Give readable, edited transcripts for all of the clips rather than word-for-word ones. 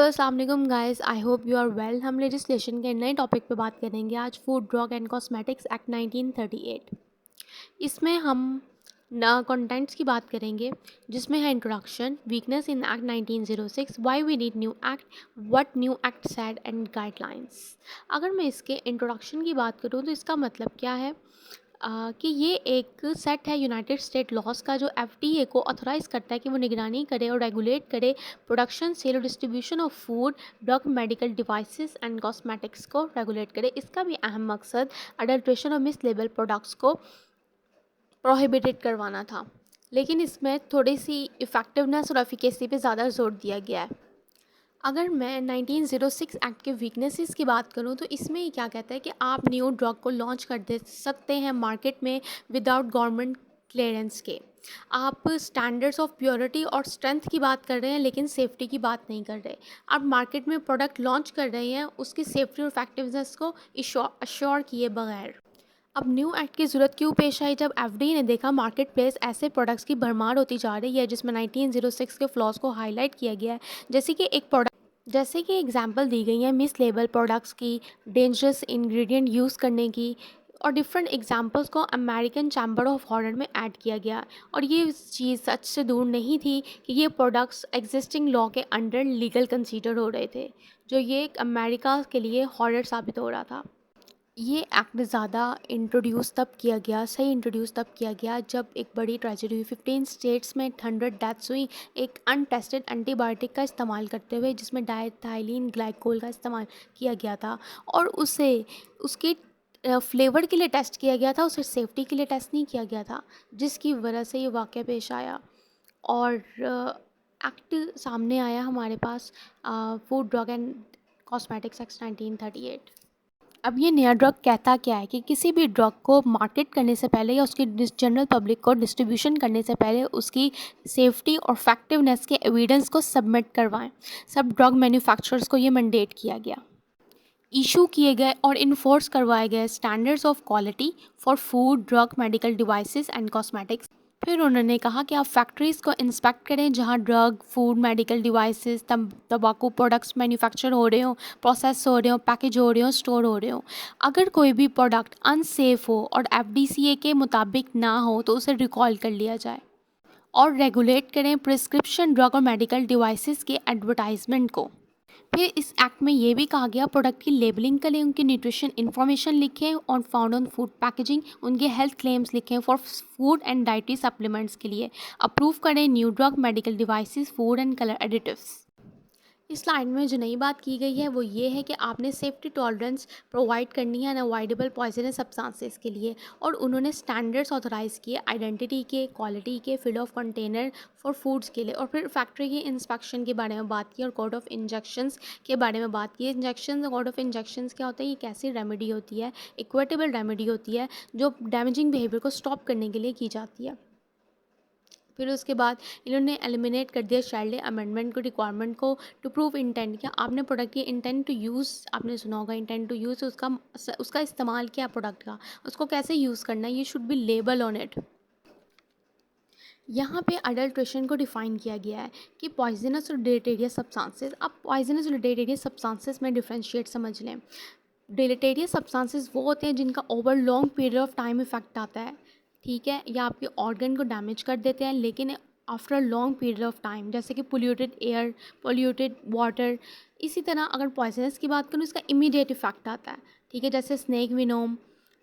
अस्सलाम वालेकुम guys, I hope you are well. हम लेजिस्लेशन के नए टॉपिक पे बात करेंगे आज, food drug and cosmetics act 1938। इसमें हम ना कंटेंट्स की बात करेंगे, जिसमें है introduction, weakness in act 1906, why we need new act, what new act said and guidelines. अगर मैं इसके इंट्रोडक्शन की बात करूँ तो इसका मतलब क्या है कि ये एक सेट है यूनाइटेड स्टेट लॉज का, जो एफडीए को ऑथोराइज़ करता है कि वो निगरानी करे और रेगुलेट करे प्रोडक्शन, सेल और distribution of food, drug, medical devices and cosmetics को रेगुलेट करे। इसका भी अहम मकसद अडल्ट्रेशन और मिस लेबल प्रोडक्ट्स को प्रोहिबिटेड करवाना था, लेकिन इसमें थोड़ी सी इफ़ेक्टिवनेस और एफिकेसी पे ज़्यादा जोर दिया गया है। अगर मैं 1906 एक्ट के वीकनेसेस की बात करूं तो इसमें ये क्या कहता है कि आप न्यू ड्रग को लॉन्च कर दे सकते हैं मार्केट में विदाउट गवर्नमेंट क्लियरेंस के। आप स्टैंडर्ड्स ऑफ प्योरिटी और स्ट्रेंथ की बात कर रहे हैं, लेकिन सेफ्टी की बात नहीं कर रहे। आप मार्केट में प्रोडक्ट लॉन्च कर रहे हैं उसकी सेफ्टी और इफेक्टिवनेस को अश्योर किए बगैर। अब न्यू एक्ट की ज़रूरत क्यों पेश आई? जब एफडीए ने देखा मार्केट प्लेस ऐसे प्रोडक्ट्स की भरमार होती जा रही है जिसमें 1906 के फ्लॉज को हाईलाइट किया गया है। जैसे कि एग्जांपल दी गई है मिस लेबल प्रोडक्ट्स की, डेंजरस इंग्रेडिएंट यूज़ करने की, और डिफरेंट एग्जांपल्स को अमेरिकन चैम्बर ऑफ हॉरर में ऐड किया गया। और ये चीज़ सच से दूर नहीं थी कि ये प्रोडक्ट्स एग्जिस्टिंग लॉ के अंडर लीगल कंसीडर हो रहे थे, जो ये एक अमेरिका के लिए हॉरर साबित हो रहा था। ये एक्ट ज़्यादा सही इंट्रोड्यूस तब किया गया जब एक बड़ी ट्रेजेडी हुई। 15 स्टेट्स में 100 डेथ्स हुई एक अनटेस्टेड एंटीबायोटिक का इस्तेमाल करते हुए, जिसमें डायथाइलिन ग्लाइकोल का इस्तेमाल किया गया था, और उसे उसके फ्लेवर के लिए टेस्ट किया गया था, उसे सेफ्टी के लिए टेस्ट नहीं किया गया था, जिसकी वजह से ये वाक़या पेश आया। और एक्ट सामने आया हमारे पास, food drug and cosmetics act 1938। अब ये नया ड्रग कहता क्या है कि किसी भी ड्रग को मार्केट करने से पहले या उसकी जनरल पब्लिक को डिस्ट्रीब्यूशन करने से पहले उसकी सेफ्टी और इफेक्टिवनेस के एविडेंस को सबमिट करवाएं। सब ड्रग मैन्युफैक्चरर्स को ये मैंडेट किया गया। इशू किए गए और इन्फोर्स करवाए गए standards of quality for food, drug, medical devices and cosmetics. फिर उन्होंने कहा कि आप फैक्ट्रीज़ को इंस्पेक्ट करें जहां ड्रग, फूड, मेडिकल डिवाइसेस, तंबाकू प्रोडक्ट्स मैन्युफैक्चर हो रहे हो, प्रोसेस हो रहे हो, पैकेज हो रहे हो, स्टोर हो रहे हो। अगर कोई भी प्रोडक्ट अनसेफ हो और एफडीसीए के मुताबिक ना हो तो उसे रिकॉल कर लिया जाए। और रेगुलेट करें प्रिस्क्रिप्शन ड्रग और मेडिकल डिवाइसेस के एडवर्टाइजमेंट को। फिर इस एक्ट में ये भी कहा गया प्रोडक्ट की लेबलिंग करें, उनकी न्यूट्रिशन इन्फॉर्मेशन लिखें और फाउंड ऑन फूड पैकेजिंग, उनके हेल्थ क्लेम्स लिखें for food and dietary supplements के लिए। अप्रूव करें new drug, medical devices, food and colour additives. इस स्लाइड में जो नई बात की गई है वो ये है कि आपने सेफ्टी टॉलरेंस प्रोवाइड करनी है अनअवॉइडेबल पॉइजनस सब्सटेंसेस के लिए, और उन्होंने स्टैंडर्ड्स ऑथराइज़ किए आइडेंटिटी के, क्वालिटी के, fill of container for foods के लिए। और फिर फैक्ट्री की इंस्पेक्शन के बारे में बात की और कोड ऑफ इंजेक्शंस के बारे में बात की। इंजेक्शन, कोड ऑफ इंजेक्शंस क्या होता है? ये कैसी रेमेडी होती है? इक्विटेबल रेमेडी होती है जो डैमेजिंग बिहेवियर को स्टॉप करने के लिए की जाती है। फिर उसके बाद इन्होंने एलिमिनेट कर दिया चाइल्ड अमेंडमेंट को, रिक्वायरमेंट को टू प्रूव इंटेंट। क्या आपने प्रोडक्ट की इंटेंट टू यूज़, आपने सुना होगा इंटेंट टू यूज़, उसका इस्तेमाल क्या प्रोडक्ट का, उसको कैसे यूज़ करना है, ये should be label on it. यहाँ पे अडल्ट्रेशन को डिफ़ाइन किया गया है कि पॉइजनस और डिलेटेरियस सब्सटेंसेस। अब पॉइजनस और डिलेटेरियस सब्सटेंसेस में डिफ्रेंशिएट समझ लें। डिलेटेरियस सब्सटेंसेस वो होते हैं जिनका over long period of time effect आता है, ठीक है, या आपके ऑर्गन को डैमेज कर देते हैं, लेकिन after a long period of time, जैसे कि पोल्यूटेड एयर, पोल्यूटेड वाटर। इसी तरह अगर पॉइजनस की बात करूँ, इसका इमीडिएट इफेक्ट आता है, ठीक है, जैसे स्नेक विनोम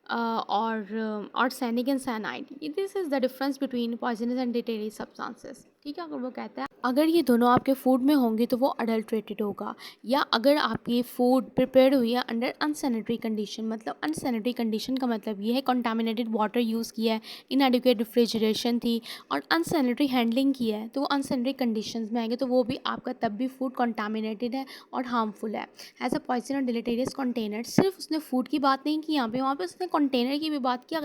और arsenic and cyanide. This is the difference between poisonous and deleterious substances, ठीक है। अगर वो कहता है अगर ये दोनों आपके फूड में होंगे तो वो अडल्ट्रेटेड होगा, या अगर आपकी फूड प्रिपेयर हुई है अंडर अनसैनिटरी कंडीशन। मतलब अनसैनिटरी कंडीशन का मतलब ये है कंटामिनेटेड वाटर यूज़ किया है, इनएडिक्वेट रेफ्रिजरेशन थी और अनसैनिटरी हैंडलिंग की है, तो वो अनसैनिटरी कंडीशंस में आएंगे, तो वो भी आपका तब भी फूड कंटामिनेटेड है और हार्मफुल है। एज अ पॉइजन और डिलेटेरियस कंटेनर, सिर्फ उसने फूड की बात नहीं की यहाँ पे, वहाँ पे उसने कंटेनर की भी बात की।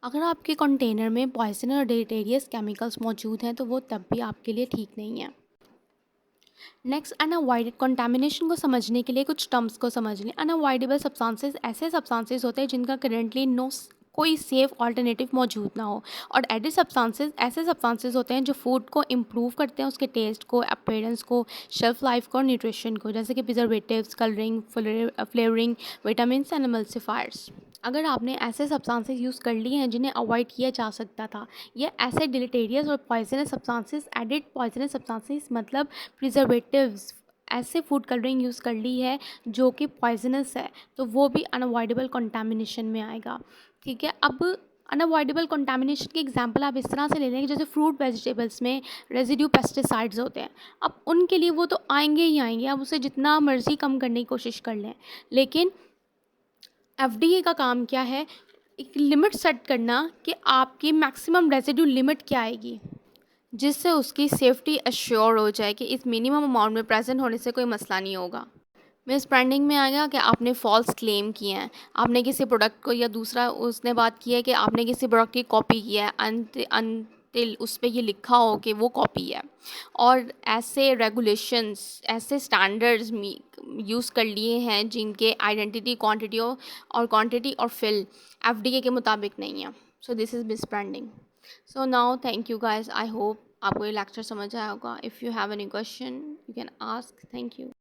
अगर आपके कंटेनर में पॉइजन और डिलेटेरियस केमिकल्स मौजूद हैं तो वो तब भी आपके लिए ठीक नहीं है। नेक्स्ट, अनअवॉइडेड कंटामिनेशन को समझने के लिए कुछ टर्म्स को समझ लें। अनअवॉइडेबल सब्सटेंसेस ऐसे सब्सटेंसेस होते हैं जिनका करेंटली नो कोई सेफ़ ऑल्टरनेटिव मौजूद ना हो। और एडिड सब्सटेंसेस ऐसे सब्सटेंसेस होते हैं जो फूड को इम्प्रूव करते हैं, उसके टेस्ट को, अपीयरेंस को, शेल्फ लाइफ को और न्यूट्रिशन को, जैसे कि preservatives, colouring, flavouring, vitamins and एमल्सिफायर्स। अगर आपने ऐसे सब्सटेंसेस यूज़ कर लिए हैं जिन्हें अवॉइड किया जा सकता था, या ऐसे डिलीटेरियस और poisonous substances, added poisonous substances मतलब प्रिजर्वेटिव्स, ऐसे फूड कलरिंग यूज़ कर ली है जो कि पॉइजनस है, तो वो भी अनअवॉइडेबल कंटामिनेशन में आएगा। ठीक है, अब अनअवॉइडेबल कंटामिनेशन की एग्जांपल आप इस तरह से ले लें कि जैसे फ्रूट वेजिटेबल्स में रेजिड्यू पेस्टिसाइड्स होते हैं। अब उनके लिए वो तो आएंगे ही आएंगे, आप उसे जितना मर्जी कम करने की कोशिश कर लें, लेकिन एफडीए का काम क्या है, एक लिमिट सेट करना कि आपकी मैक्सिमम रेजिड्यू लिमिट क्या आएगी, जिससे उसकी सेफ्टी अश्योर हो जाए कि इस मिनिमम अमाउंट में प्रेजेंट होने से कोई मसला नहीं होगा। मिस ब्रांडिंग में आ गया कि आपने फॉल्स क्लेम किए हैं, आपने किसी प्रोडक्ट को, या दूसरा उसने बात की है कि आपने किसी प्रोडक्ट की कॉपी किया है अनटिल उस पर ये लिखा हो कि वो कॉपी है। और ऐसे रेगुलेशंस, ऐसे स्टैंडर्ड्स यूज़ कर लिए हैं जिनके आइडेंटिटी, क्वांटिटी और फिल एफडीए के मुताबिक नहीं है। So this is miss branding. So now thank you guys, I hope आपको ये लेक्चर समझ आया होगा। If you have any question you can ask. Thank you.